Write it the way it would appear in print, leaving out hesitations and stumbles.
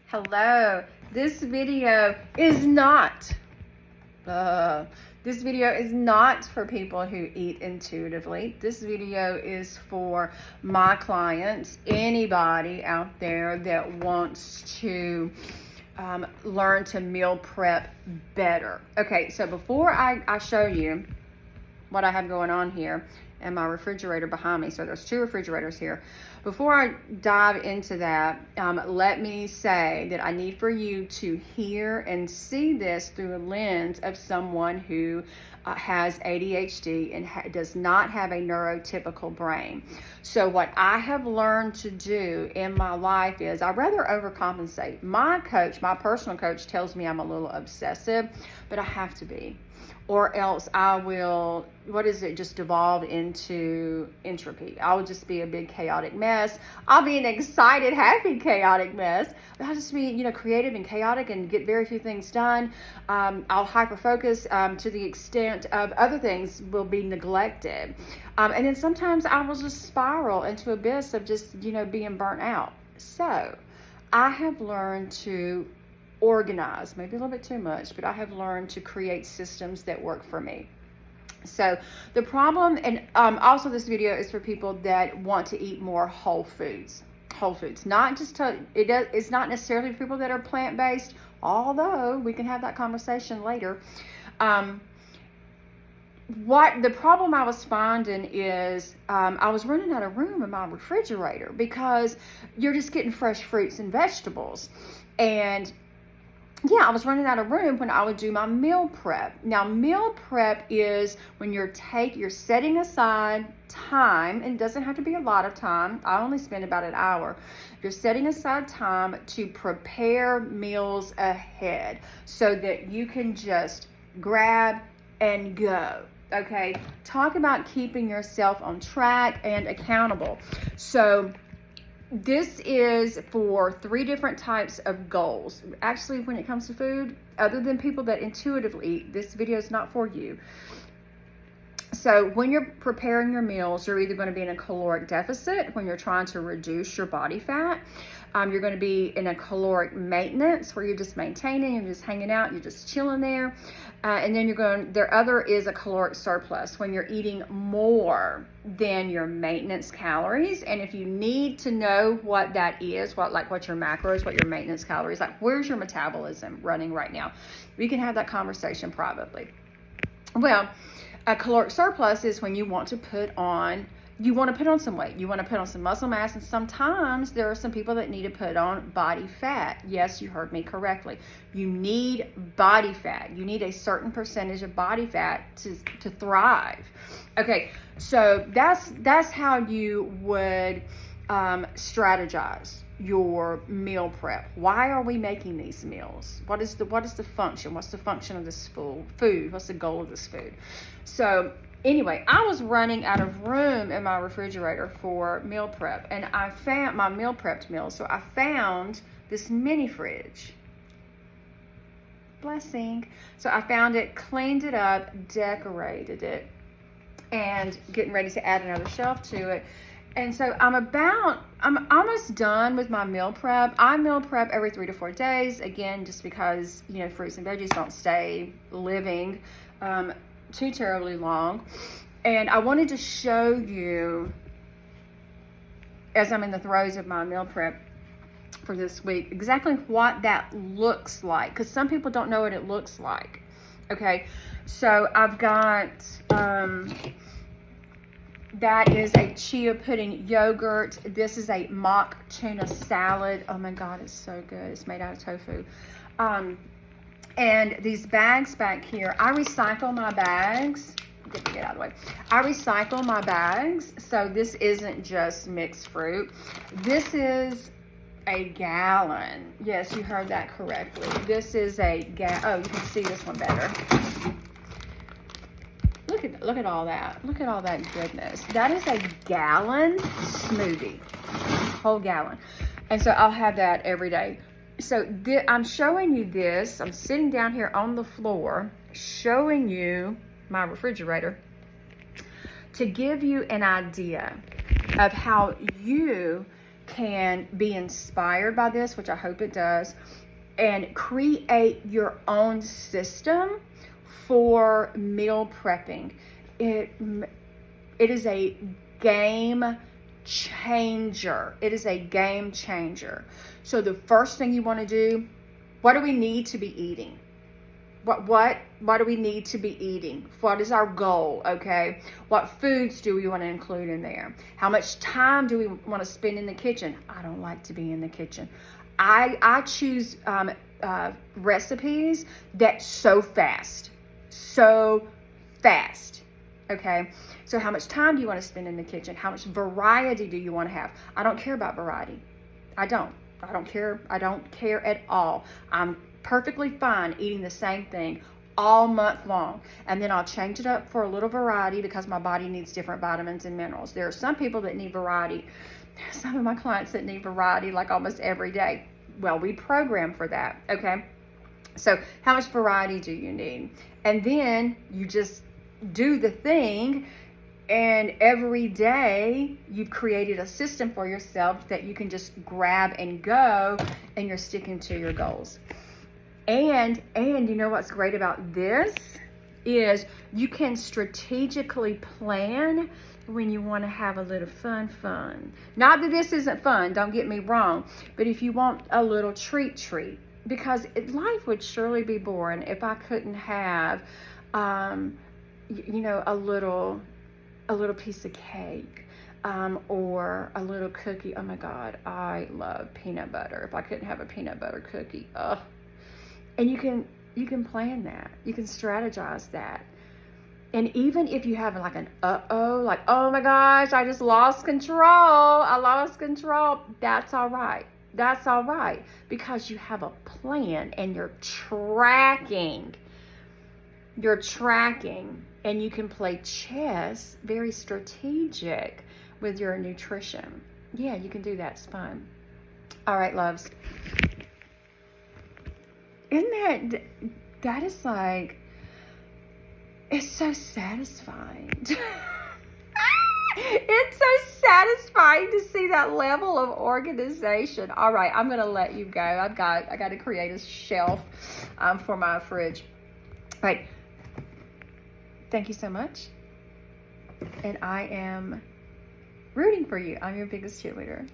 Hello. This video is not for people who eat intuitively. This video is for my clients, anybody out there that wants to learn to meal prep better. Okay, so before I show you what I have going on here and my refrigerator behind me, so there's two refrigerators here. Before I dive into that, let me say that I need for you to hear and see this through a lens of someone who has ADHD and does not have a neurotypical brain. So what I have learned to do in my life is I rather overcompensate. My coach, my personal coach, tells me I'm a little obsessive, but I have to be. Or else I will, just devolve into entropy. I will just be a big chaotic mess. I'll be an excited, happy, chaotic mess. But I'll just be, creative and chaotic and get very few things done. I'll hyper-focus to the extent of other things will be neglected. And then sometimes I will just spiral into abyss of just, being burnt out. So I have learned to organize, maybe a little bit too much, but I have learned to create systems that work for me. So the problem, and also this video is for people that want to eat more whole foods, not just it's not necessarily for people that are plant-based, although we can have that conversation later. What the problem I was finding is I was running out of room in my refrigerator because you're just getting fresh fruits and vegetables. And I was running out of room when I would do my meal prep. Now, meal prep is when you're setting aside time, and it doesn't have to be a lot of time. I only spend about an hour. You're setting aside time to prepare meals ahead so that you can just grab and go. Okay, talk about keeping yourself on track and accountable. So this is for 3 different types of goals. Actually, when it comes to food, other than people that intuitively eat, this video is not for you. So when you're preparing your meals, you're either going to be in a caloric deficit when you're trying to reduce your body fat. You're going to be in a caloric maintenance where you're just maintaining, you're just hanging out, you're just chilling there. And then the other is a caloric surplus when you're eating more than your maintenance calories. And if you need to know what that is, what your macros, what your maintenance calories, like where's your metabolism running right now, we can have that conversation privately. Well, a caloric surplus is when you want to put on some weight. You want to put on some muscle mass, and sometimes there are some people that need to put on body fat. Yes, you heard me correctly. You need body fat. You need a certain percentage of body fat to thrive. Okay, so that's how you would strategize your meal prep. Why are we making these meals? What is the function? What's the function of this food? What's the goal of this food? So anyway, I was running out of room in my refrigerator for meal prep, and I found my meal prepped meals. So I found this mini fridge. Blessing. So I found it, cleaned it up, decorated it, and getting ready to add another shelf to it. And so I'm almost done with my meal prep. I meal prep every 3 to 4 days. Again, just because, fruits and veggies don't stay living too terribly long. And I wanted to show you, as I'm in the throes of my meal prep for this week, exactly what that looks like. Because some people don't know what it looks like. Okay, so I've got... that is a chia pudding yogurt. This is a mock tuna salad. Oh my God, it's so good. It's made out of tofu. And these bags back here, I recycle my bags. Get out of the way. I recycle my bags. So this isn't just mixed fruit. This is a gallon. Yes, you heard that correctly. This is a oh, you can see this one better. Look at all that. Look at all that goodness. That is a gallon smoothie. Whole gallon. And so I'll have that every day. So I'm showing you this. I'm sitting down here on the floor showing you my refrigerator to give you an idea of how you can be inspired by this, which I hope it does, and create your own system for meal prepping. It is a game changer. It is a game changer. So the first thing you want to do, what do we need to be eating? What do we need to be eating? What is our goal? Okay. What foods do we want to include in there? How much time do we want to spend in the kitchen? I don't like to be in the kitchen. I choose recipes that so fast. Okay. So how much time do you want to spend in the kitchen? How much variety do you want to have? I don't care about variety. I don't care. I don't care at all. I'm perfectly fine eating the same thing all month long. And then I'll change it up for a little variety because my body needs different vitamins and minerals. There are some people that need variety. There's some of my clients that need variety like almost every day. Well, we program for that. Okay. So how much variety do you need? And then you just do the thing, and every day you've created a system for yourself that you can just grab and go, and you're sticking to your goals. And you know what's great about this is you can strategically plan when you want to have a little fun. Not that this isn't fun, don't get me wrong, but if you want a little treat, because life would surely be boring if I couldn't have a little piece of cake, or a little cookie. Oh my God, I love peanut butter. If I couldn't have a peanut butter cookie, and you can plan that. You can strategize that. And even if you have like an like, oh my gosh, I just lost control. That's all right. That's all right, because you have a plan and you're tracking. And you can play chess, very strategic with your nutrition. Yeah, you can do that. It's fun. All right, loves. Isn't that is like, it's so satisfying. It's so satisfying to see that level of organization. All right, I'm going to let you go. I got to create a shelf for my fridge. All right. Thank you so much. And I am rooting for you. I'm your biggest cheerleader.